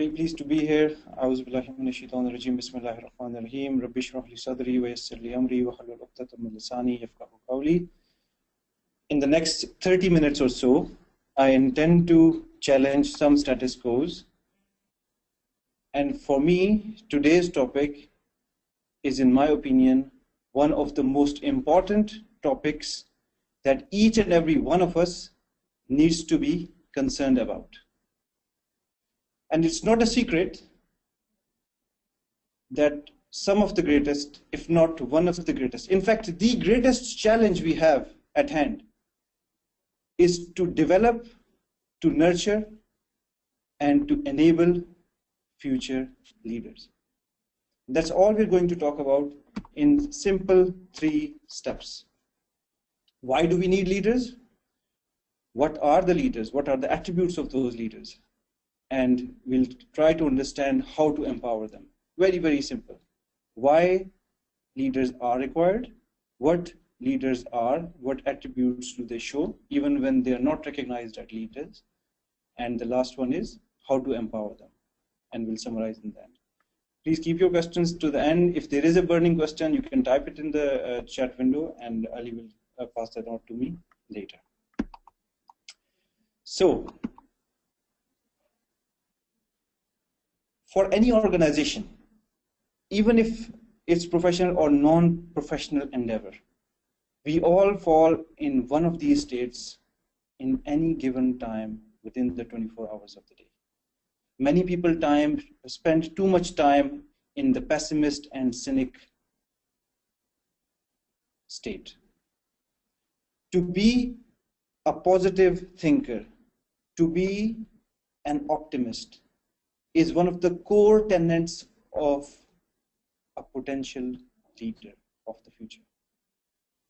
very pleased to be here. A'udhu billahi minash shaitanir rajim. Bismillahir rahmanir rahim. Rabbi shrah li sadri wa yassir li amri wa hlul 'uqdatam min lisani yafqahu qawli. In the next 30 minutes or so, I intend to challenge some status quos. And for me, today's topic is, in my opinion, one of the most important topics that each and every one of us needs to be concerned about. And it's not a secret that some of the greatest, if not one of the greatest, in fact, the greatest challenge we have at hand is to develop, to nurture, and to enable future leaders. That's all we're going to talk about in simple 3 steps. Why do we need leaders? What are the leaders? What are the attributes of those leaders? And we'll try to understand how to empower them. Very, very simple. Why leaders are required, what leaders are, what attributes do they show, even when they are not recognized as leaders. And the last one is how to empower them. And we'll summarize in that. Please keep your questions to the end. If there is a burning question, you can type it in the chat window, and Ali will pass that on to me later. So, for any organization, even if it's professional or non-professional endeavor, we all fall in one of these states in any given time within the 24 hours of the day. Many people spend too much time in the pessimist and cynic state. To be a positive thinker, to be an optimist, is one of the core tenets of a potential leader of the future.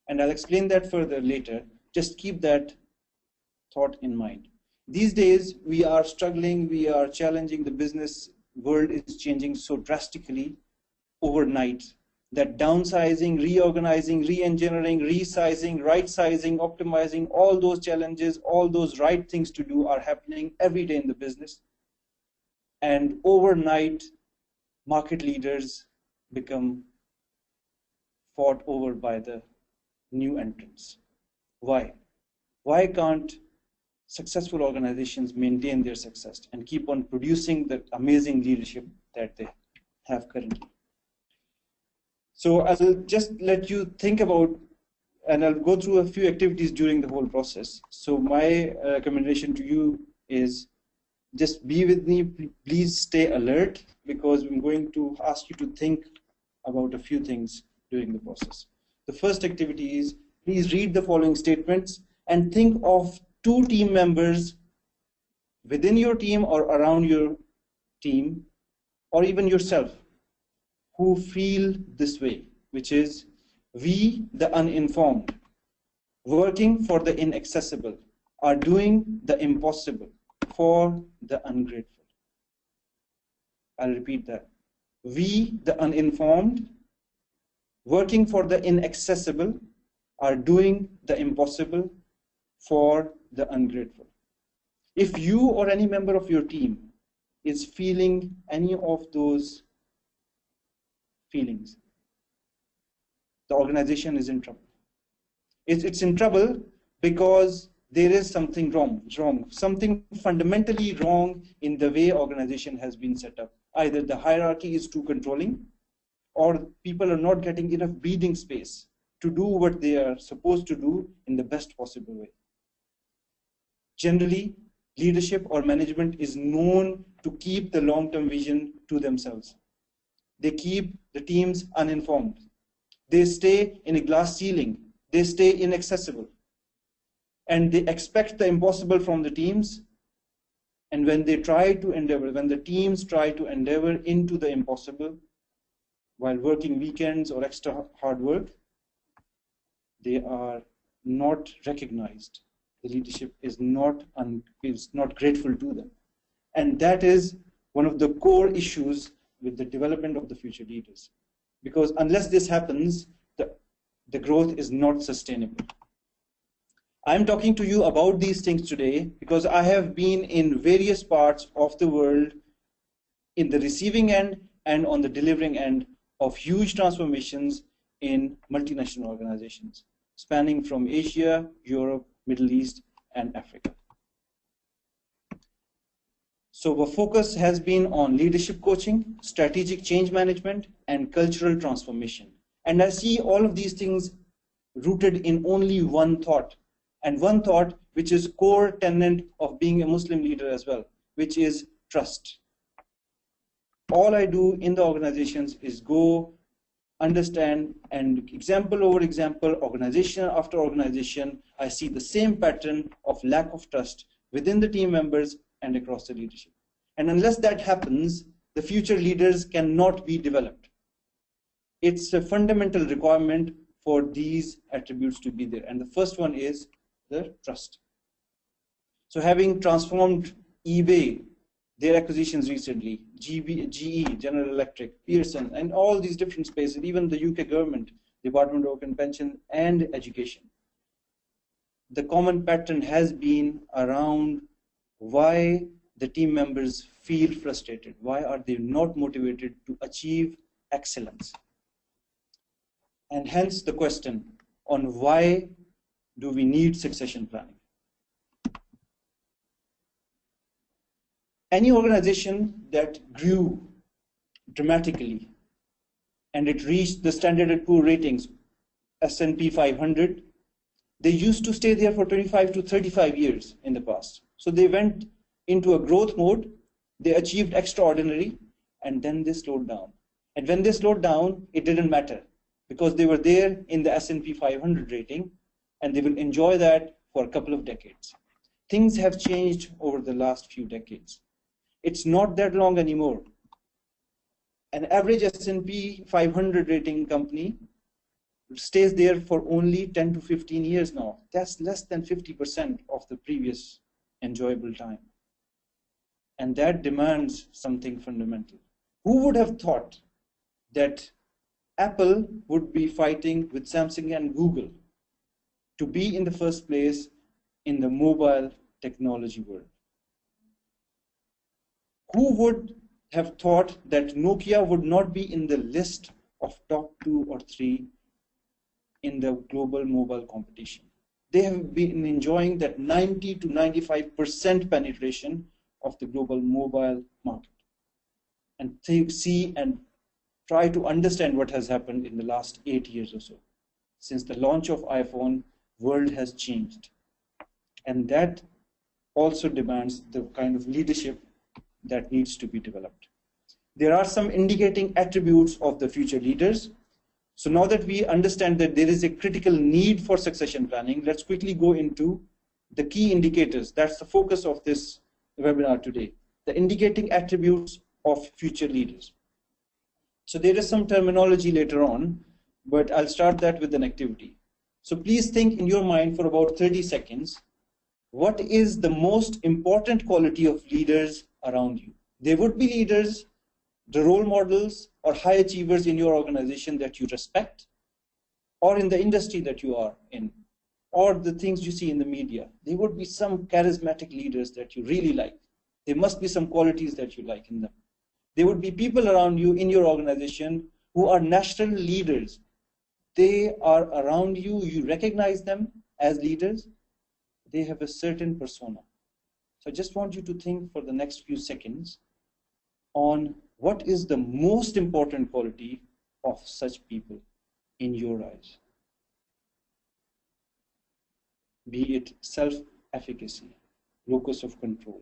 And I'll explain that further later. Just keep that thought in mind. These days, we are struggling, we are challenging. The business world is changing so drastically overnight that downsizing, reorganizing, re-engineering, resizing, right-sizing, optimizing, all those challenges, all those right things to do are happening every day in the business. And overnight, market leaders become fought over by the new entrants. Why? Why can't successful organizations maintain their success and keep on producing the amazing leadership that they have currently? So I'll just let you think about, and I'll go through a few activities during the whole process. So my recommendation to you is just be with me, please stay alert, because I'm going to ask you to think about a few things during the process. The first activity is, please read the following statements and think of 2 team members within your team or around your team, or even yourself, who feel this way, which is, we, the uninformed, working for the inaccessible, are doing the impossible for the ungrateful. I'll repeat that. We, the uninformed, working for the inaccessible, are doing the impossible for the ungrateful. If you or any member of your team is feeling any of those feelings, the organization is in trouble. It's in trouble because there is something wrong, something fundamentally wrong in the way organization has been set up. Either the hierarchy is too controlling, or people are not getting enough breathing space to do what they are supposed to do in the best possible way. Generally, leadership or management is known to keep the long-term vision to themselves. They keep the teams uninformed. They stay in a glass ceiling. They stay inaccessible. And they expect the impossible from the teams. And when they try to endeavor, when the teams try to endeavor into the impossible, while working weekends or extra hard work, they are not recognized. The leadership is not grateful to them. And that is one of the core issues with the development of the future leaders. Because unless this happens, the growth is not sustainable. I'm talking to you about these things today because I have been in various parts of the world in the receiving end and on the delivering end of huge transformations in multinational organizations, spanning from Asia, Europe, Middle East, and Africa. So our focus has been on leadership coaching, strategic change management, and cultural transformation. And I see all of these things rooted in only one thought, and one thought which is core tenet of being a Muslim leader as well, which is trust. All I do in the organizations is go understand, and example over example, organization after organization, I see the same pattern of lack of trust within the team members and across the leadership. And unless that happens, the future leaders cannot be developed. It's a fundamental requirement for these attributes to be there. And the first one is the trust. So having transformed eBay, their acquisitions recently, GE, General Electric, Pearson, and all these different spaces, even the UK government, Department of Work and Pension, and education. The common pattern has been around why the team members feel frustrated. Why are they not motivated to achieve excellence? And hence the question on why do we need succession planning? Any organization that grew dramatically and it reached the Standard & Poor ratings, S&P 500, they used to stay there for 25 to 35 years in the past. So they went into a growth mode, they achieved extraordinary, and then they slowed down. And when they slowed down, it didn't matter because they were there in the S&P 500 rating, and they will enjoy that for a couple of decades. Things have changed over the last few decades. It's not that long anymore. An average S&P 500 rating company stays there for only 10 to 15 years now. That's less than 50% of the previous enjoyable time. And that demands something fundamental. Who would have thought that Apple would be fighting with Samsung and Google to be in the first place in the mobile technology world? Who would have thought that Nokia would not be in the list of top 2 or 3 in the global mobile competition? They have been enjoying that 90 to 95% penetration of the global mobile market. And see and try to understand what has happened in the last 8 years or so. Since the launch of iPhone, world has changed. And that also demands the kind of leadership that needs to be developed. There are some indicating attributes of the future leaders. So now that we understand that there is a critical need for succession planning, let's quickly go into the key indicators. That's the focus of this webinar today. The indicating attributes of future leaders. So there is some terminology later on, but I'll start that with an activity. So please think in your mind for about 30 seconds, what is the most important quality of leaders around you? There would be leaders, the role models or high achievers in your organization that you respect, or in the industry that you are in, or the things you see in the media. There would be some charismatic leaders that you really like. There must be some qualities that you like in them. There would be people around you in your organization who are national leaders. They are around you, you recognize them as leaders. They have a certain persona. So I just want you to think for the next few seconds on what is the most important quality of such people in your eyes. Be it self-efficacy, locus of control,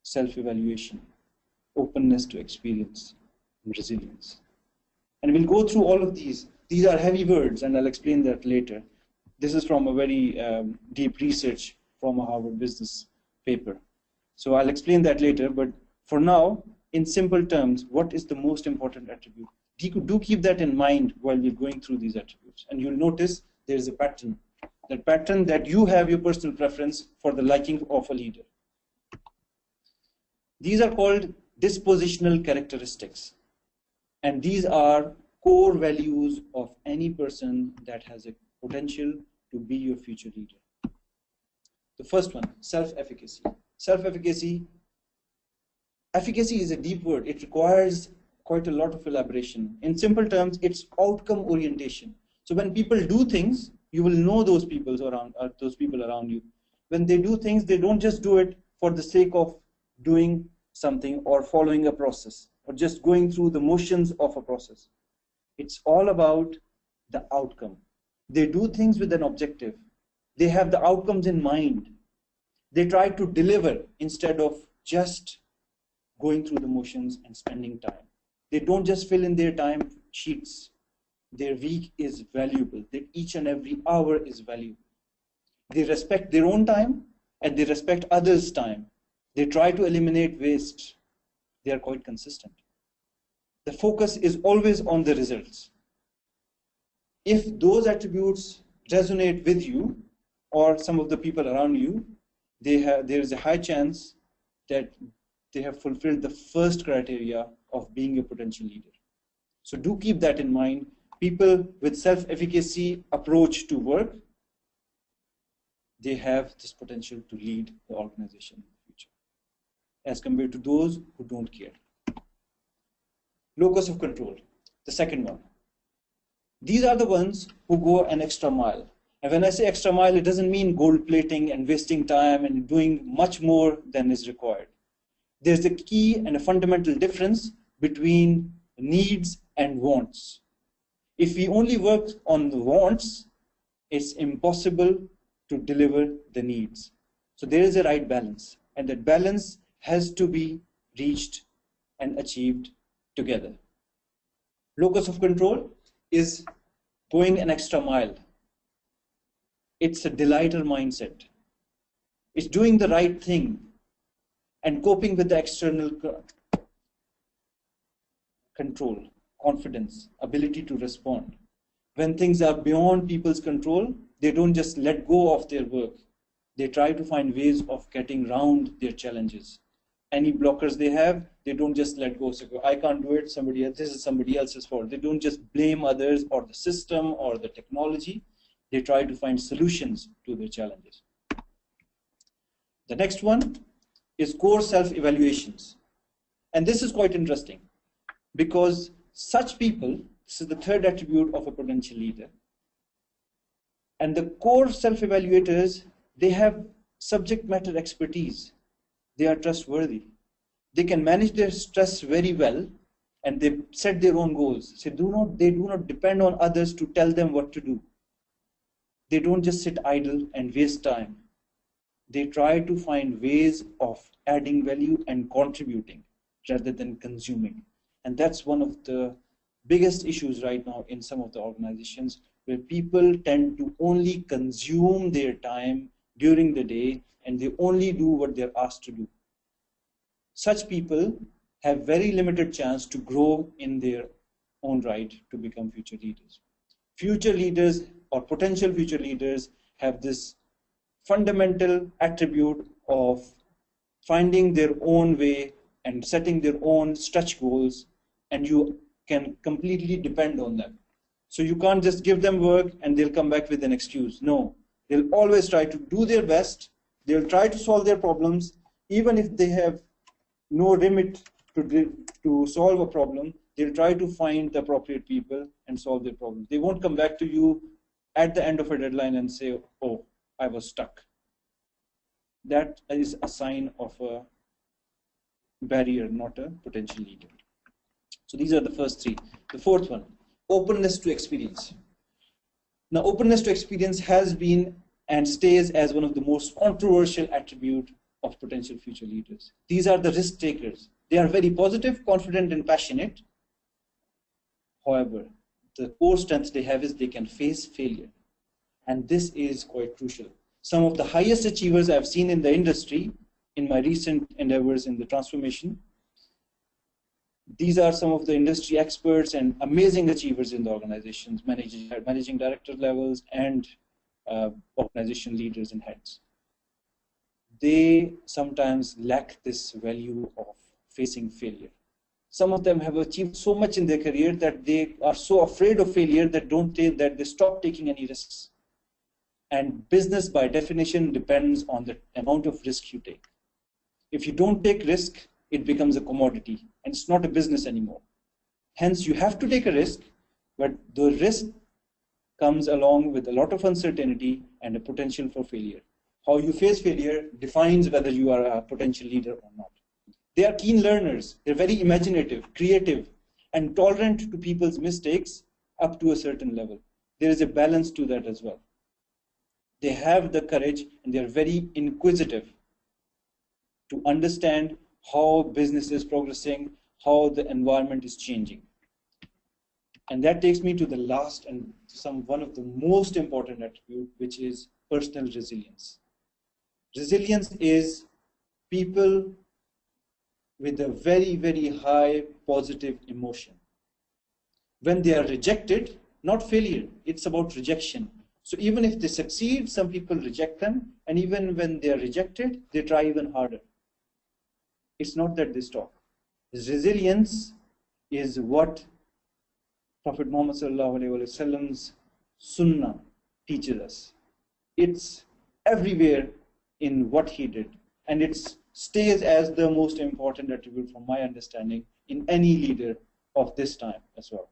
self-evaluation, openness to experience, and resilience. And we'll go through all of these. These are heavy words, and I'll explain that later. This is from a very deep research from a Harvard Business paper. So I'll explain that later, but for now, in simple terms, what is the most important attribute? Do keep that in mind while we're going through these attributes. And you'll notice there's a pattern. That pattern that you have your personal preference for the liking of a leader. These are called dispositional characteristics. And these are core values of any person that has a potential to be your future leader. The first one, self-efficacy. Self-efficacy Efficacy is a deep word. It requires quite a lot of elaboration. In simple terms, it's outcome orientation. So when people do things, you will know those people around you. When they do things, they don't just do it for the sake of doing something or following a process or just going through the motions of a process. It's all about the outcome. They do things with an objective. They have the outcomes in mind. They try to deliver instead of just going through the motions and spending time. They don't just fill in their time sheets. Their week is valuable. That each and every hour is valuable. They respect their own time and they respect others' time. They try to eliminate waste. They are quite consistent. The focus is always on the results. If those attributes resonate with you or some of the people around you, there is a high chance that they have fulfilled the first criteria of being a potential leader. So do keep that in mind. People with self-efficacy approach to work, they have this potential to lead the organization in the future, as compared to those who don't care. Locus of control, the second one. These are the ones who go an extra mile. And when I say extra mile, it doesn't mean gold plating and wasting time and doing much more than is required. There's a key and a fundamental difference between needs and wants. If we only work on the wants, it's impossible to deliver the needs. So there is a right balance, and that balance has to be reached and achieved together. Locus of control is going an extra mile. It's a delighter mindset. It's doing the right thing and coping with the external control, confidence, ability to respond. When things are beyond people's control, they don't just let go of their work. They try to find ways of getting around their challenges. Any blockers they have, they don't just let go. So I can't do it, somebody else, this is somebody else's fault. They don't just blame others or the system or the technology. They try to find solutions to their challenges. The next one is core self-evaluations. And this is quite interesting because such people, this is the third attribute of a potential leader. And the core self-evaluators, they have subject matter expertise. They are trustworthy. They can manage their stress very well and they set their own goals. So they do not depend on others to tell them what to do. They don't just sit idle and waste time. They try to find ways of adding value and contributing rather than consuming. And that's one of the biggest issues right now in some of the organizations, where people tend to only consume their time during the day and they only do what they're asked to do. Such people have very limited chance to grow in their own right to become future leaders. Future leaders or potential future leaders have this fundamental attribute of finding their own way and setting their own stretch goals, and you can completely depend on them. So you can't just give them work and they'll come back with an excuse. No, they'll always try to do their best. They'll try to solve their problems, even if they have no remit to solve a problem. They'll try to find the appropriate people and solve their problems. They won't come back to you at the end of a deadline and say, oh, I was stuck. That is a sign of a barrier, not a potential leader. So these are the first three. The fourth one, openness to experience. Now, openness to experience has been and stays as one of the most controversial attributes of potential future leaders. These are the risk takers. They are very positive, confident, and passionate. However, the core strength they have is they can face failure. And this is quite crucial. Some of the highest achievers I've seen in the industry, in my recent endeavors in the transformation, these are some of the industry experts and amazing achievers in the organizations, managing director levels and organization leaders and heads. They sometimes lack this value of facing failure. Some of them have achieved so much in their career that they are so afraid of failure that they stop taking any risks. And business, by definition, depends on the amount of risk you take. If you don't take risk, it becomes a commodity and it's not a business anymore. Hence, you have to take a risk, but the risk comes along with a lot of uncertainty and a potential for failure. How you face failure defines whether you are a potential leader or not. They are keen learners. They're very imaginative, creative, and tolerant to people's mistakes up to a certain level. There is a balance to that as well. They have the courage and they're very inquisitive to understand how business is progressing, how the environment is changing. And that takes me to the last and one of the most important attributes, which is personal resilience. Resilience is people with a very, very high positive emotion. When they are rejected, not failure, it's about rejection. So even if they succeed, some people reject them, and even when they are rejected, they try even harder. It's not that they stop. Resilience is what Prophet Muhammad ﷺ's Sunnah teaches us. It's everywhere in what he did, and it stays as the most important attribute from my understanding in any leader of this time as well.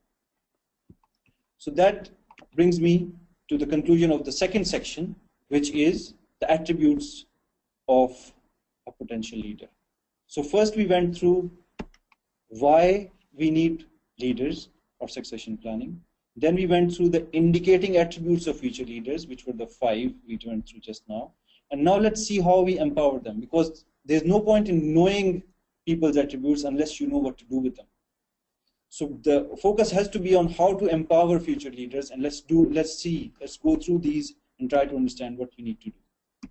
So that brings me to the conclusion of the second section, which is the attributes of a potential leader. So first we went through why we need leaders or succession planning. Then we went through the indicating attributes of future leaders, which were the 5 we went through just now. And now let's see how we empower them, because there's no point in knowing people's attributes unless you know what to do with them. So the focus has to be on how to empower future leaders, and let's go through these and try to understand what we need to do.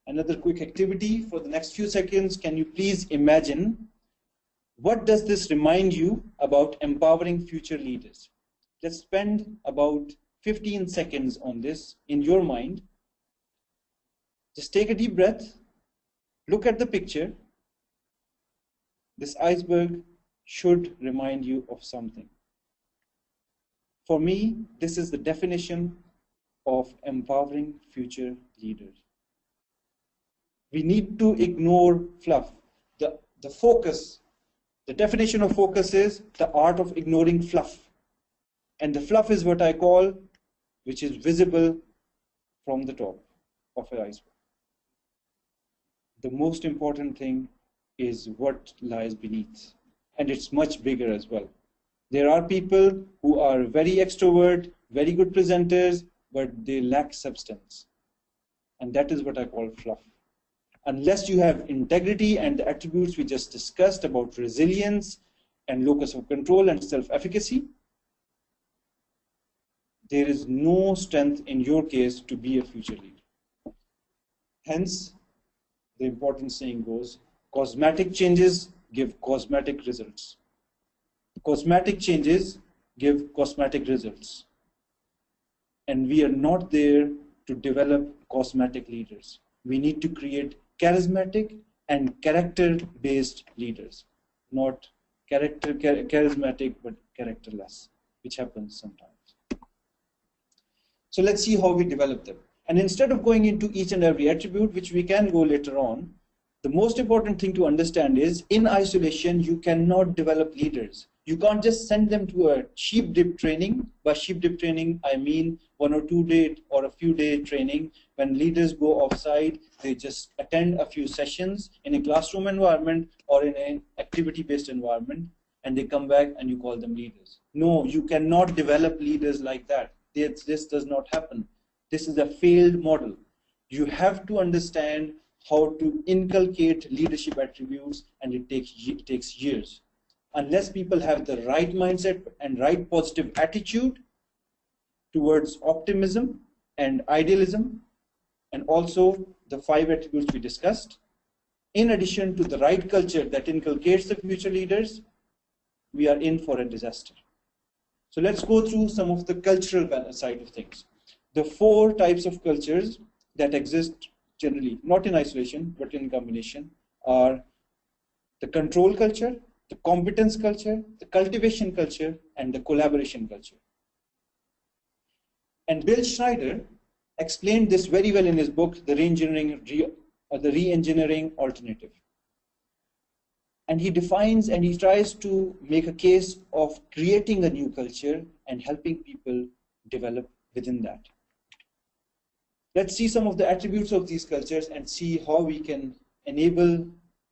Another quick activity for the next few seconds. Can you please imagine, what does this remind you about empowering future leaders? Let's spend about 15 seconds on this in your mind. Just take a deep breath, look at the picture. This iceberg should remind you of something. For me, this is the definition of empowering future leaders. We need to ignore fluff. The focus, the definition of focus is the art of ignoring fluff. And the fluff is what I call, which is visible from the top of an iceberg. The most important thing is what lies beneath. And it's much bigger as well. There are people who are very extrovert, very good presenters, but they lack substance. And that is what I call fluff. Unless you have integrity and the attributes we just discussed about resilience and locus of control and self-efficacy, there is no strength in your case to be a future leader. Hence, the important saying goes, cosmetic changes give cosmetic results. Cosmetic changes give cosmetic results. And we are not there to develop cosmetic leaders. We need to create charismatic and character-based leaders, not charismatic but characterless, which happens sometimes. So let's see how we develop them. And instead of going into each and every attribute, which we can go later on, the most important thing to understand is, in isolation, you cannot develop leaders. You can't just send them to a sheep dip training. By sheep dip training, I mean 1 or 2 day or a few day training. When leaders go offsite, they just attend a few sessions in a classroom environment or in an activity-based environment, and they come back and you call them leaders. No, you cannot develop leaders like that. This does not happen. This is a failed model. You have to understand how to inculcate leadership attributes, and it takes years. Unless people have the right mindset and right positive attitude towards optimism and idealism, and also the 5 attributes we discussed, in addition to the right culture that inculcates the future leaders, we are in for a disaster. So let's go through some of the cultural side of things. The 4 types of cultures that exist generally, not in isolation, but in combination, are the control culture, the competence culture, the cultivation culture, and the collaboration culture. And Bill Schneider explained this very well in his book, The Re-Engineering Alternative. And he defines and he tries to make a case of creating a new culture and helping people develop within that. Let's see some of the attributes of these cultures and see how we can enable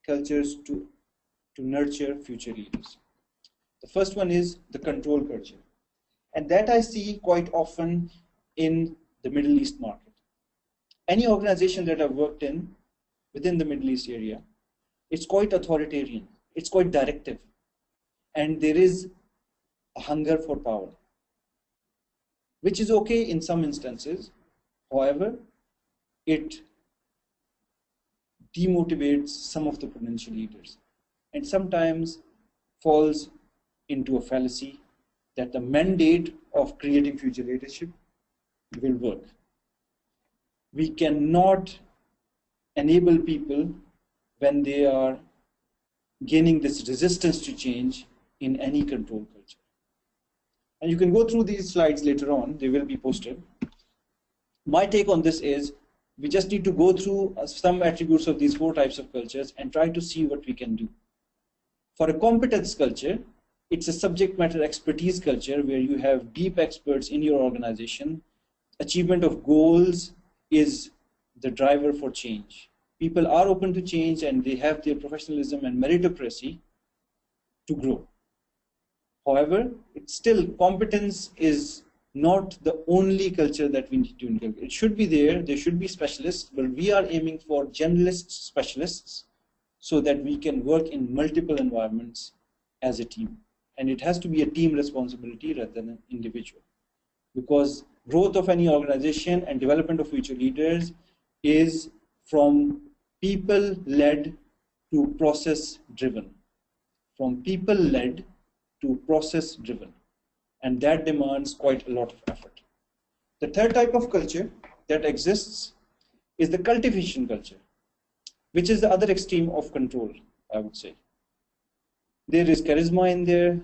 cultures to nurture future leaders. The first one is the control culture. And that I see quite often in the Middle East market. Any organization that I've worked in within the Middle East area, it's quite authoritarian, it's quite directive, and there is a hunger for power, which is okay in some instances. However, it demotivates some of the potential leaders and sometimes falls into a fallacy that the mandate of creating future leadership will work. We cannot enable people when they are gaining this resistance to change in any control culture. And you can go through these slides later on, they will be posted. My take on this is we just need to go through some attributes of these 4 types of cultures and try to see what we can do. For a competence culture, it's a subject matter expertise culture where you have deep experts in your organization. Achievement of goals is the driver for change. People are open to change and they have their professionalism and meritocracy to grow. However, it's still competence is not the only culture that we need to inculcate. It should be there should be specialists, but we are aiming for generalist specialists so that we can work in multiple environments as a team. And it has to be a team responsibility rather than an individual. Because growth of any organization and development of future leaders is from people-led to process-driven. From people-led to process-driven. And that demands quite a lot of effort. The third type of culture that exists is the cultivation culture, which is the other extreme of control, I would say. There is charisma in there.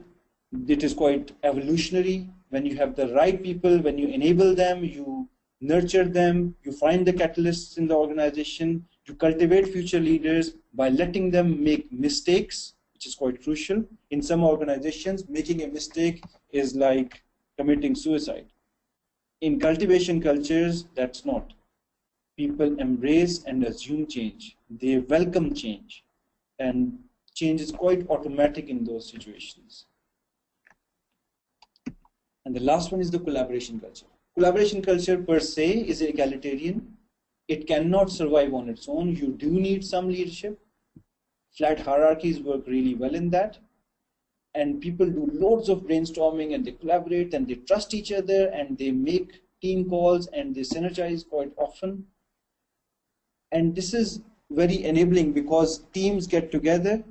It is quite evolutionary. When you have the right people, when you enable them, you nurture them, you find the catalysts in the organization, you cultivate future leaders by letting them make mistakes, which is quite crucial. In some organizations, making a mistake is like committing suicide. In cultivation cultures, that's not. People embrace and assume change. They welcome change. And change is quite automatic in those situations. And the last one is the collaboration culture. Collaboration culture per se is egalitarian. It cannot survive on its own. You do need some leadership. Flat hierarchies work really well in that. And people do loads of brainstorming and they collaborate and they trust each other and they make team calls and they synergize quite often. And this is very enabling because teams get together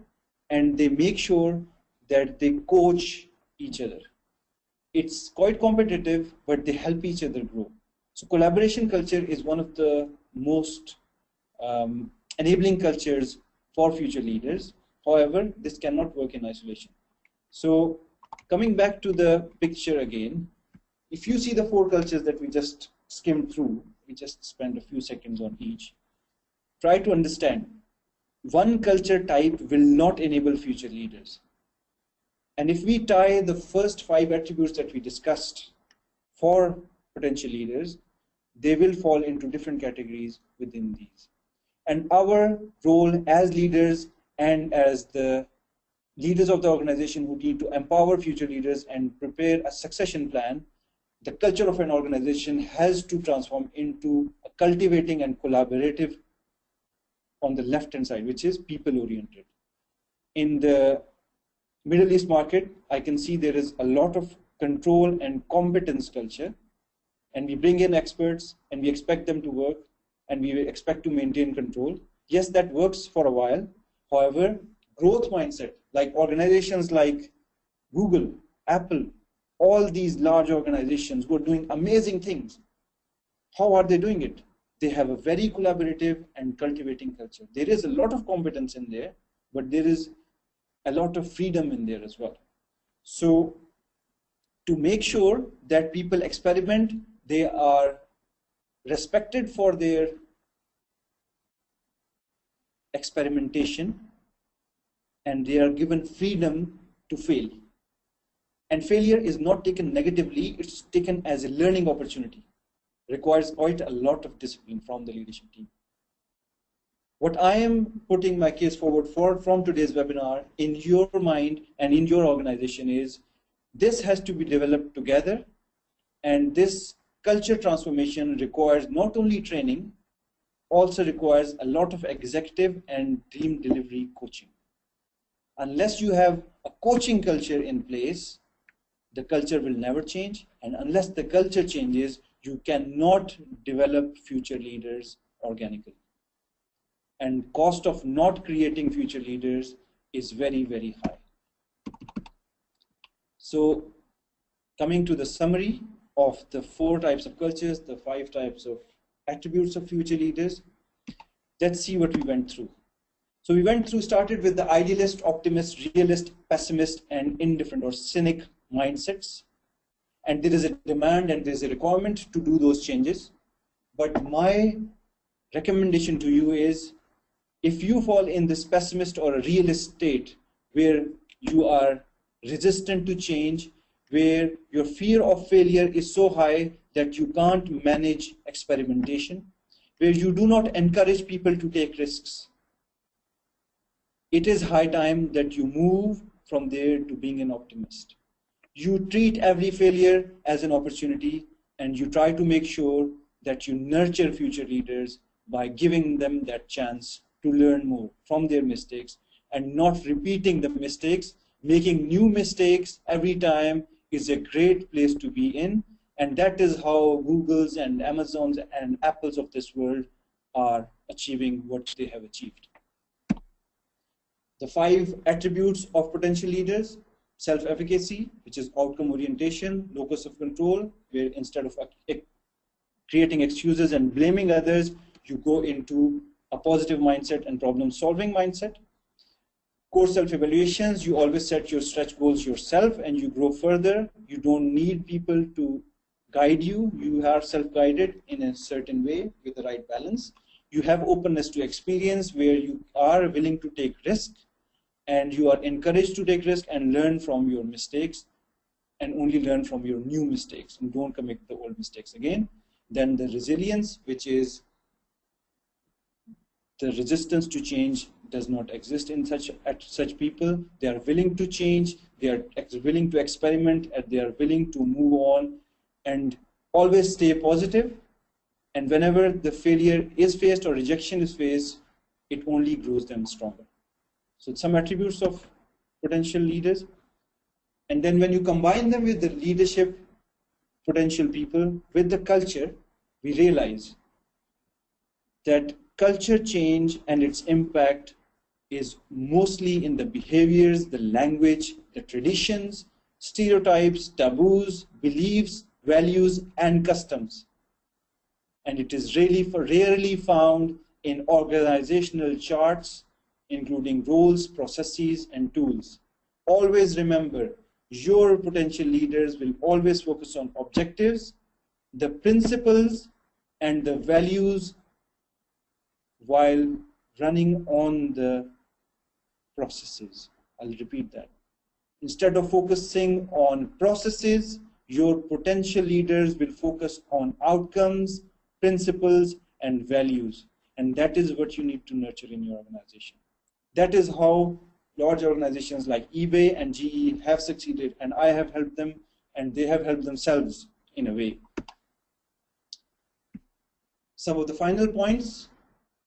and they make sure that they coach each other. It's quite competitive, but they help each other grow. So collaboration culture is one of the most enabling cultures for future leaders. However, this cannot work in isolation. So coming back to the picture again, if you see the 4 cultures that we just skimmed through, we just spent a few seconds on each, try to understand one culture type will not enable future leaders. And if we tie the first 5 attributes that we discussed for potential leaders, they will fall into different categories within these. And our role as leaders and as the leaders of the organization who need to empower future leaders and prepare a succession plan, the culture of an organization has to transform into a cultivating and collaborative on the left-hand side, which is people-oriented. In the Middle East market, I can see there is a lot of control and competence culture, and we bring in experts and we expect them to work and we expect to maintain control. Yes, that works for a while. However, growth mindset, like organizations like Google, Apple, all these large organizations who are doing amazing things, how are they doing it? They have a very collaborative and cultivating culture. There is a lot of competence in there, but there is a lot of freedom in there as well. So to make sure that people experiment, they are respected for their experimentation, and they are given freedom to fail. And failure is not taken negatively, it's taken as a learning opportunity. Requires quite a lot of discipline from the leadership team. What I am putting my case forward for from today's webinar in your mind and in your organization is this has to be developed together, and this culture transformation requires not only training, also requires a lot of executive and team delivery coaching. Unless you have a coaching culture in place, the culture will never change, and unless the culture changes, you cannot develop future leaders organically. And cost of not creating future leaders is very, very high. So coming to the summary of the 4 types of cultures, the 5 types of attributes of future leaders, let's see what we went through. So we started with the idealist, optimist, realist, pessimist, and indifferent or cynic mindsets. And there is a demand and there is a requirement to do those changes. But my recommendation to you is, if you fall in this pessimist or a realist state where you are resistant to change, where your fear of failure is so high that you can't manage experimentation, where you do not encourage people to take risks, it is high time that you move from there to being an optimist. You treat every failure as an opportunity, and you try to make sure that you nurture future leaders by giving them that chance to learn more from their mistakes and not repeating the mistakes. Making new mistakes every time is a great place to be in, and that is how Googles and Amazons and Apples of this world are achieving what they have achieved. The 5 attributes of potential leaders: self-efficacy, which is outcome orientation; locus of control, where instead of creating excuses and blaming others, you go into a positive mindset and problem-solving mindset. Core self-evaluations, you always set your stretch goals yourself and you grow further. You don't need people to guide you. You are self-guided in a certain way with the right balance. You have openness to experience, where you are willing to take risk and you are encouraged to take risk and learn from your mistakes, and only learn from your new mistakes and don't commit the old mistakes again. Then the resilience, which is the resistance to change does not exist in such people. They are willing to change, they are willing to experiment, and they are willing to move on and always stay positive. And whenever the failure is faced or rejection is faced, it only grows them stronger. So some attributes of potential leaders. And then when you combine them with the leadership potential people, with the culture, we realize that culture change and its impact is mostly in the behaviors, the language, the traditions, stereotypes, taboos, beliefs, values, and customs. And it is really rarely found in organizational charts, including roles, processes, and tools. Always remember, your potential leaders will always focus on objectives, the principles, and the values while running on the processes. I'll repeat that. Instead of focusing on processes, your potential leaders will focus on outcomes, principles, and values. And that is what you need to nurture in your organization. That is how large organizations like eBay and GE have succeeded, and I have helped them, and they have helped themselves in a way. Some of the final points: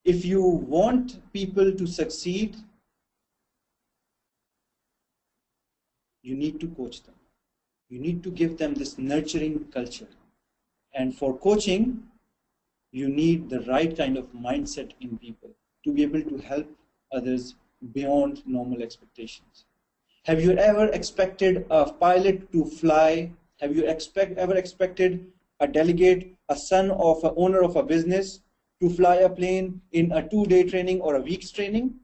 if you want people to succeed, you need to coach them. You need to give them this nurturing culture. And for coaching, you need the right kind of mindset in people to be able to help others beyond normal expectations. Have you ever expected a pilot to fly? Have you ever expected a delegate, a son of an owner of a business, to fly a plane in a 2-day training or a week's training?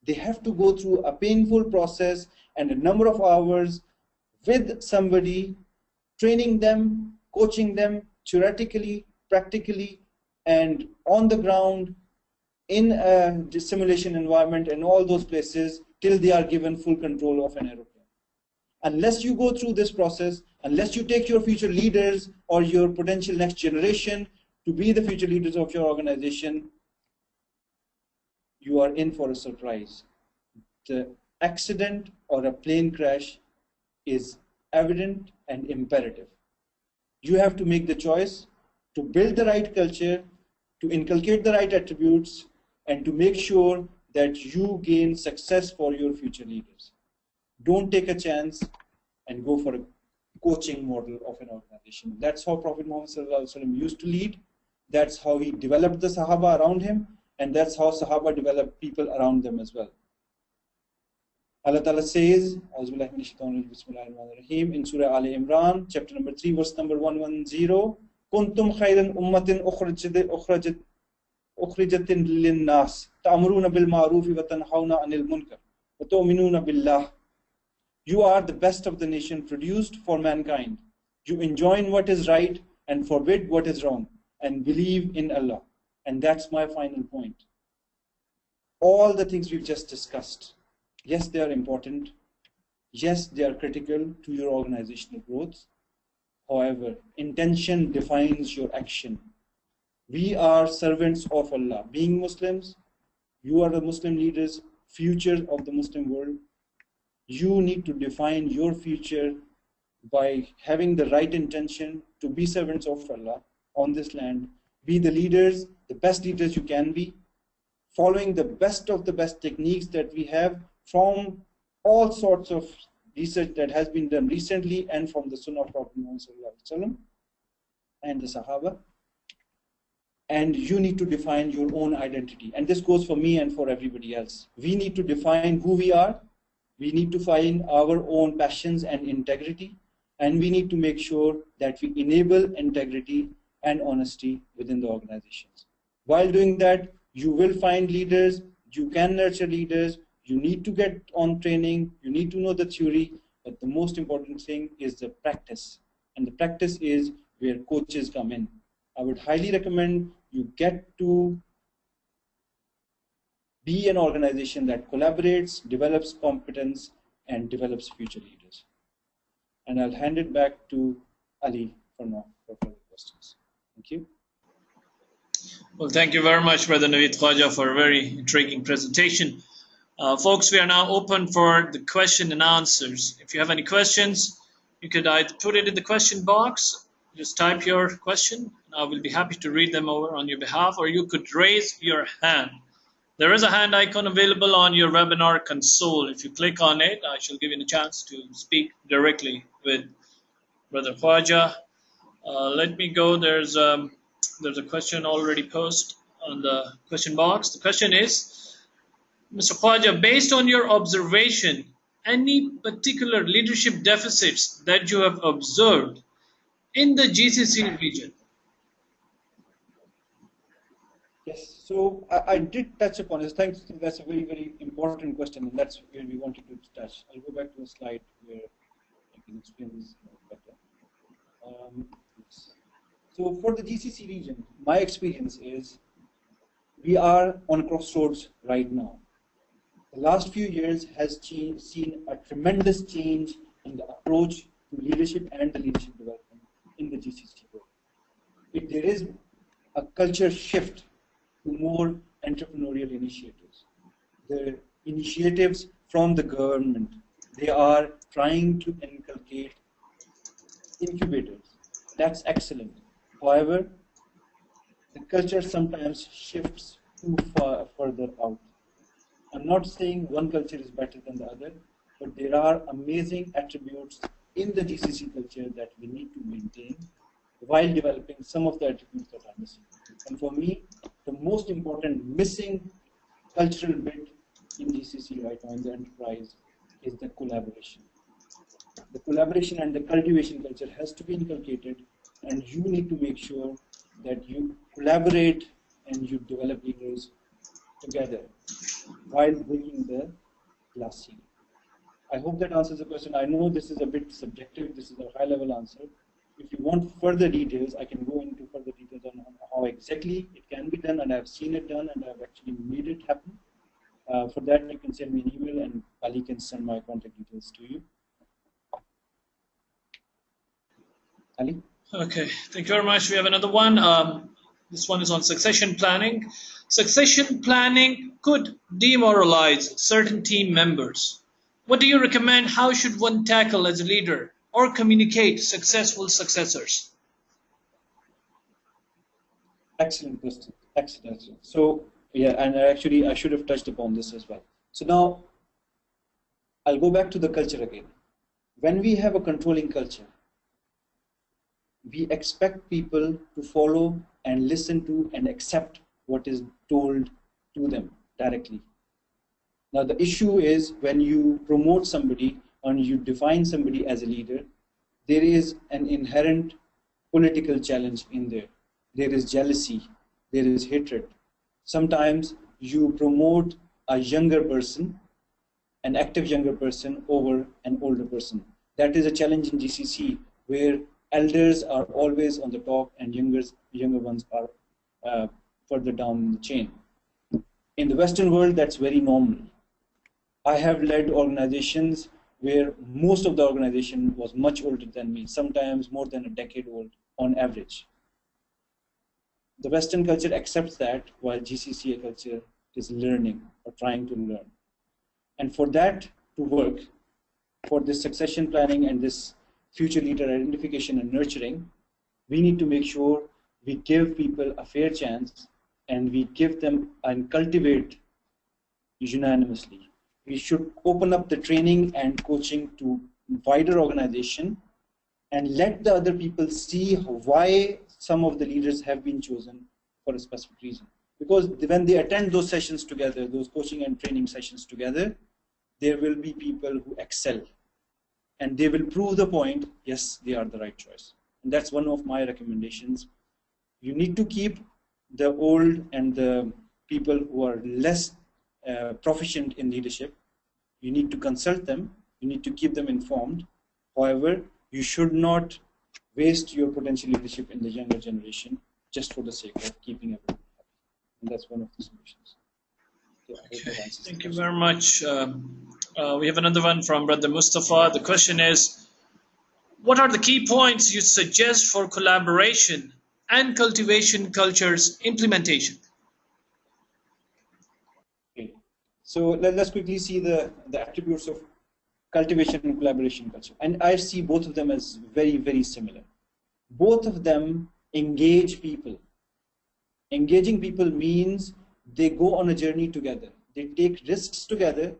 They have to go through a painful process and a number of hours with somebody, training them, coaching them theoretically, practically, and on the ground, in a simulation environment, and all those places, till they are given full control of an aeroplane. Unless you go through this process, unless you take your future leaders or your potential next generation to be the future leaders of your organization, you are in for a surprise. The accident or a plane crash is evident and imperative. You have to make the choice to build the right culture, to inculcate the right attributes, and to make sure that you gain success for your future leaders. Don't take a chance and go for a coaching model of an organization. That's how Prophet Muhammad used to lead. That's how he developed the Sahaba around him, and that's how Sahaba developed people around them as well. Allah Ta'ala says, in Surah Al Imran, chapter number 3, verse number 110, Kuntum khayran ummatin ukhrijatin lin-nas, ta'muruna bil ma'rufi wa tanhauna 'anil munkar, wa tu'minuna billah. You are the best of the nation produced for mankind. You enjoin what is right and forbid what is wrong, and believe in Allah. And that's my final point. All the things we've just discussed, yes, they are important. Yes, they are critical to your organizational growth. However, intention defines your action. We are servants of Allah. Being Muslims, you are the Muslim leaders, future of the Muslim world. You need to define your future by having the right intention to be servants of Allah on this land. Be the leaders, the best leaders you can be, following the best of the best techniques that we have from all sorts of research that has been done recently and from the Sunnah of Prophet Muhammad and the Sahaba. And you need to define your own identity. And this goes for me and for everybody else. We need to define who we are. We need to find our own passions and integrity. And we need to make sure that we enable integrity and honesty within the organizations. While doing that, you will find leaders. You can nurture leaders. You need to get on training. You need to know the theory. But the most important thing is the practice. And the practice is where coaches come in. I would highly recommend you get to be an organization that collaborates, develops competence, and develops future leaders. And I'll hand it back to Ali for now for further questions. Thank you. Well, thank you very much, Brother Naveed Khawaja, for a very intriguing presentation. Folks, we are now open for the question and answers. If you have any questions, you could either put it in the question box, just type your question, and I will be happy to read them over on your behalf, or you could raise your hand. There is a hand icon available on your webinar console. If you click on it, I shall give you a chance to speak directly with Brother Khawaja. Let me go. There's a question already posted on the question box. The question is, Mr. Khawaja, based on your observation, any particular leadership deficits that you have observed in the GCC region? Yes, so I did touch upon this. Thanks. That's a very, very important question, and that's where we wanted to touch. I'll go back to the slide where I can explain this better. Yes. So for the GCC region, my experience is we are on a crossroads right now. The last few years has seen a tremendous change in the approach to leadership and the leadership development in the GCC world. There is a culture shift to more entrepreneurial initiatives. The initiatives from the government, they are trying to inculcate incubators. That's excellent. However, the culture sometimes shifts too far further out. I'm not saying one culture is better than the other, but there are amazing attributes in the GCC culture that we need to maintain while developing some of the attributes that are missing. And for me, the most important missing cultural bit in GCC right now in the enterprise is the collaboration. The collaboration and the cultivation culture has to be inculcated, and you need to make sure that you collaborate and you develop leaders together while bringing the glass ceiling. I hope that answers the question. I know this is a bit subjective. This is a high-level answer. If you want further details, I can go into further details on how exactly it can be done, and I've seen it done, and I've actually made it happen. For that, you can send me an email, and Ali can send my contact details to you. Ali? Okay, thank you very much. We have another one. This one is on succession planning. Succession planning could demoralize certain team members. What do you recommend? How should one tackle as a leader or communicate successful successors? Excellent question. Excellent. So, yeah, and actually, I should have touched upon this as well. So now, I'll go back to the culture again. When we have a controlling culture, we expect people to follow and listen to and accept what is told to them directly. Now, the issue is when you promote somebody and you define somebody as a leader, there is an inherent political challenge in there. There is jealousy, there is hatred. Sometimes you promote a younger person, an active younger person, over an older person. That is a challenge in GCC, where elders are always on the top and younger ones are further down the chain. In the Western world, that's very normal. I have led organizations where most of the organization was much older than me, sometimes more than a decade old on average. The Western culture accepts that, while GCC culture is learning or trying to learn. And for that to work, for this succession planning and this future leader identification and nurturing, we need to make sure we give people a fair chance and we give them and cultivate unanimously. We should open up the training and coaching to wider organization and let the other people see why some of the leaders have been chosen for a specific reason. Because when they attend those sessions together, those coaching and training sessions together, there will be people who excel. And they will prove the point, yes, they are the right choice. And that's one of my recommendations. You need to keep the old and the people who are less proficient in leadership. You need to consult them. You need to keep them informed. However, you should not waste your potential leadership in the younger generation just for the sake of keeping everyone happy. And that's one of the solutions. Okay. Thank you very much. We have another one from Brother Mustafa. The question is, what are the key points you suggest for collaboration and cultivation culture's implementation? Okay. So let's quickly see the attributes of cultivation and collaboration culture. And I see both of them as very, very similar. Both of them engage people. Engaging people means they go on a journey together. They take risks together.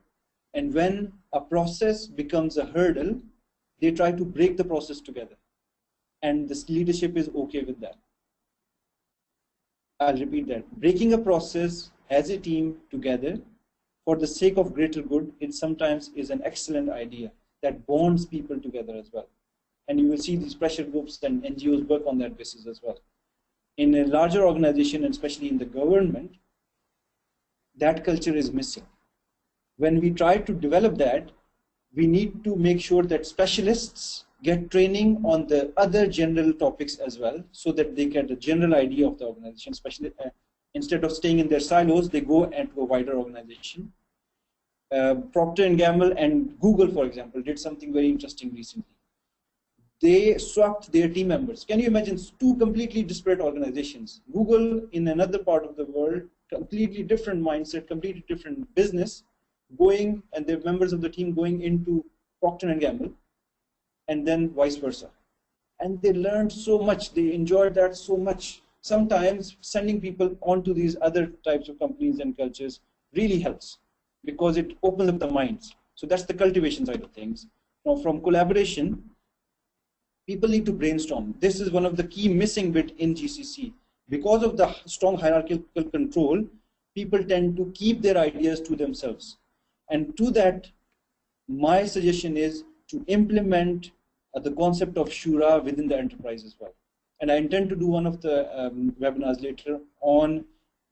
And when a process becomes a hurdle, they try to break the process together. And this leadership is okay with that. I'll repeat that. Breaking a process as a team together for the sake of greater good, it sometimes is an excellent idea that bonds people together as well. And you will see these pressure groups and NGOs work on that basis as well. In a larger organization, and especially in the government, that culture is missing. When we try to develop that, we need to make sure that specialists get training on the other general topics as well, so that they get a general idea of the organization, especially instead of staying in their silos, they go into a wider organization. Procter & Gamble and Google, for example, did something very interesting recently. They swapped their team members. Can you imagine two completely disparate organizations? Google in another part of the world, completely different mindset, completely different business, going and the members of the team going into Procter & Gamble, and then vice versa. And they learned so much. They enjoyed that so much. Sometimes sending people onto these other types of companies and cultures really helps because it opens up the minds. So that's the cultivation side of things. Now, from collaboration, people need to brainstorm. This is one of the key missing bit in GCC. Because of the strong hierarchical control, people tend to keep their ideas to themselves. And to that, my suggestion is to implement the concept of Shura within the enterprise as well. And I intend to do one of the webinars later on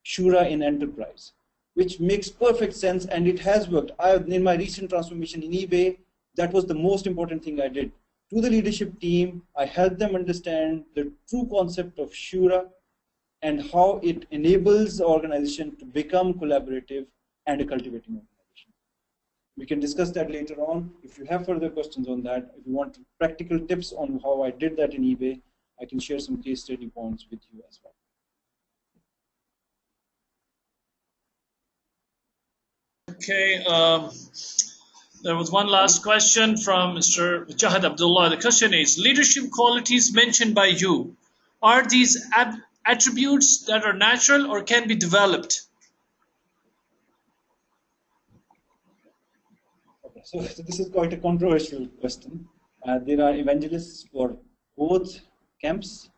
Shura in enterprise, which makes perfect sense, and it has worked. In my recent transformation in eBay, that was the most important thing I did. To the leadership team, I helped them understand the true concept of Shura and how it enables the organization to become collaborative and a cultivating organization. We can discuss that later on. If you have further questions on that, if you want practical tips on how I did that in eBay, I can share some case study points with you as well. Okay, there was one last question from Mr. Jahad Abdullah. The question is, leadership qualities mentioned by you, are these attributes that are natural or can be developed? Okay, so this is quite a controversial question. There are evangelists for both camps.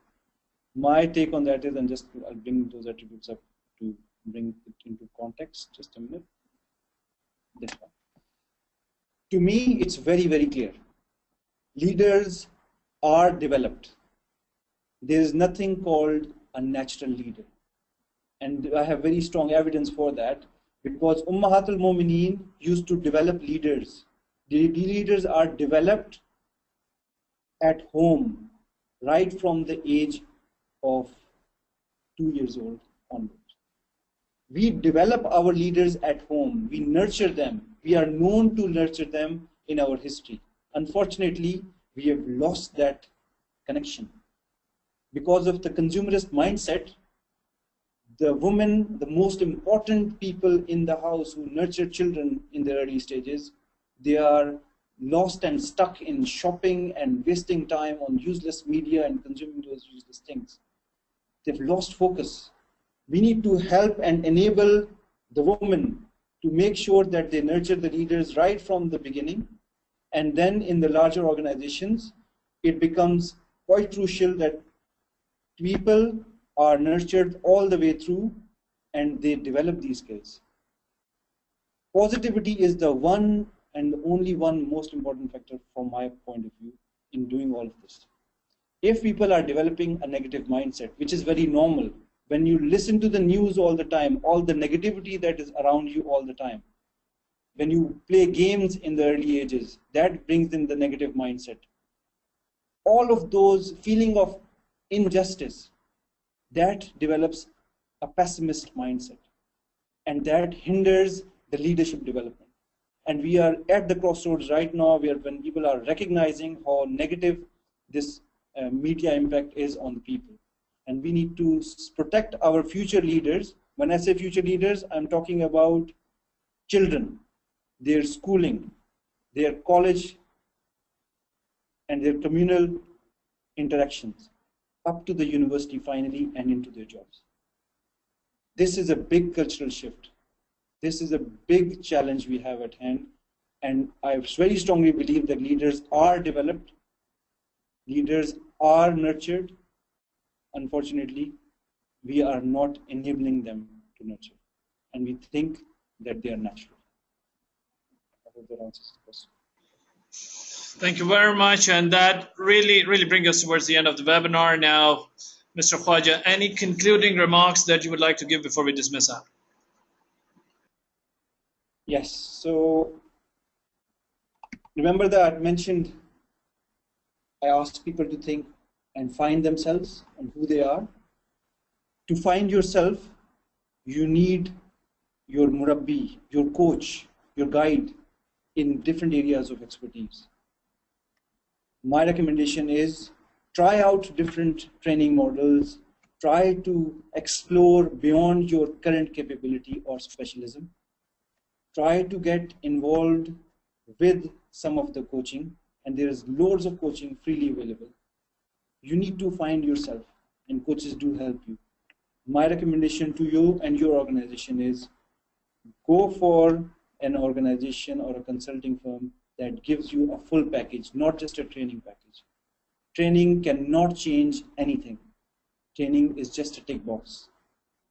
My take on that is, and just I'll bring those attributes up to bring it into context. Just a minute. This one. To me, it's very, very clear. Leaders are developed. There is nothing called a natural leader. And I have very strong evidence for that, because Ummahatul Mumineen used to develop leaders. The leaders are developed at home, right from the age of 2 years old onwards. We develop our leaders at home. We nurture them. We are known to nurture them in our history. Unfortunately, we have lost that connection. Because of the consumerist mindset, the women, the most important people in the house who nurture children in the early stages, they are lost and stuck in shopping and wasting time on useless media and consuming those useless things. They've lost focus. We need to help and enable the women to make sure that they nurture the leaders right from the beginning. And then in the larger organizations, it becomes quite crucial that people are nurtured all the way through and they develop these skills. Positivity is the one and only one most important factor from my point of view in doing all of this. If people are developing a negative mindset, which is very normal, when you listen to the news all the time, all the negativity that is around you all the time, when you play games in the early ages, that brings in the negative mindset. All of those feeling of injustice, that develops a pessimist mindset, and that hinders the leadership development. And we are at the crossroads right now where when people are recognizing how negative this media impact is on the people. And we need to protect our future leaders. When I say future leaders, I'm talking about children, their schooling, their college, and their communal interactions, up to the university finally and into their jobs. This is a big cultural shift. This is a big challenge we have at hand. And I very strongly believe that leaders are developed, leaders are nurtured. Unfortunately, we are not enabling them to nurture. And we think that they are natural. I hope that answers the question. Thank you very much. And that really brings us towards the end of the webinar now. Mr. Khawaja, any concluding remarks that you would like to give before we dismiss out? Yes, so remember that I mentioned, I asked people to think and find themselves and who they are. To find yourself, you need your murabbi, your coach, your guide in different areas of expertise. My recommendation is try out different training models, try to explore beyond your current capability or specialism, try to get involved with some of the coaching, and there is loads of coaching freely available. You need to find yourself, and coaches do help you. My recommendation to you and your organization is go for an organization or a consulting firm that gives you a full package, not just a training package. Training cannot change anything. Training is just a tick box.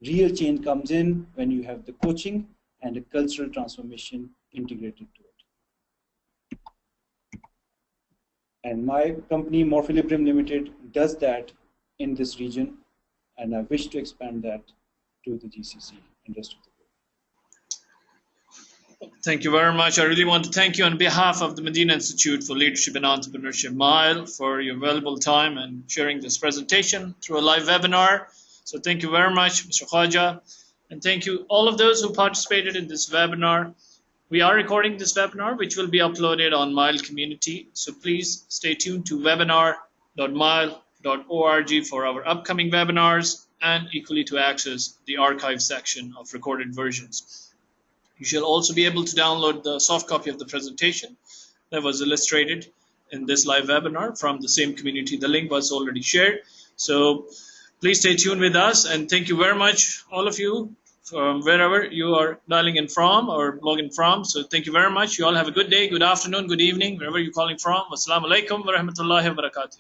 Real change comes in when you have the coaching and a cultural transformation integrated to it. And my company, Morphilibrium Limited, does that in this region, and I wish to expand that to the GCC and rest of the world. Thank you very much. I really want to thank you on behalf of the Madinah Institute for Leadership and Entrepreneurship, Mile, for your valuable time and sharing this presentation through a live webinar. So thank you very much, Mr. Khawaja. And thank you all of those who participated in this webinar. We are recording this webinar, which will be uploaded on Mile Community. So please stay tuned to webinar.mile.org for our upcoming webinars and equally to access the archive section of recorded versions. You shall also be able to download the soft copy of the presentation that was illustrated in this live webinar from the same community. The link was already shared. So please stay tuned with us, and thank you very much, all of you, from wherever you are dialing in from or logging from. So thank you very much. You all have a good day, good afternoon, good evening, wherever you're calling from. Wassalamu alaikum wa rahmatullahi wa barakatuh.